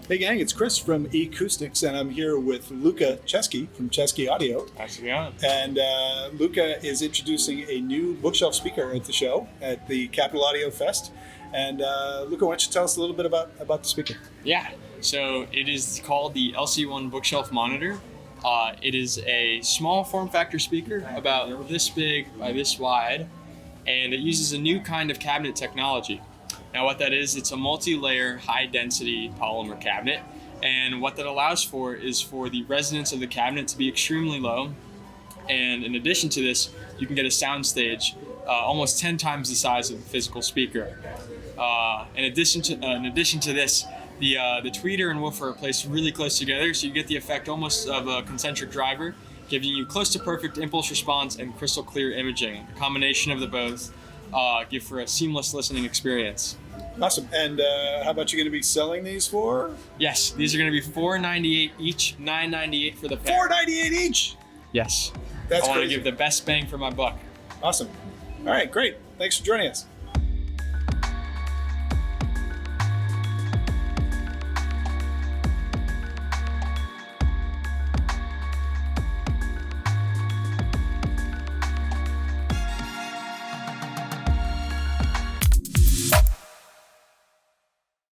Hey gang, it's Chris from Acoustics, and I'm here with Lucca Chesky from Chesky Audio. How's it going? And Lucca is introducing a new bookshelf speaker at the show at the Capital Audiofest. And Lucca, why don't you tell us a little bit about the speaker? Yeah, so it is called the LC1 bookshelf monitor. It is a small form factor speaker, about this big by this wide, and it uses a new kind of cabinet technology. Now what that is, it's a multi-layer, high-density polymer cabinet, and what that allows for is for the resonance of the cabinet to be extremely low, and in addition to this, you can get a soundstage almost 10 times the size of the physical speaker. In addition to this, the tweeter and woofer are placed really close together, so you get the effect almost of a concentric driver, giving you close to perfect impulse response and crystal clear imaging. A combination of the both give for a seamless listening experience. Awesome. And how about you going to be selling these for? Yes, these are going to be $498 each, $998 for the pair. $498 each? Yes. That's I want to crazy. give the best bang for my buck. Awesome. All right, great. Thanks for joining us.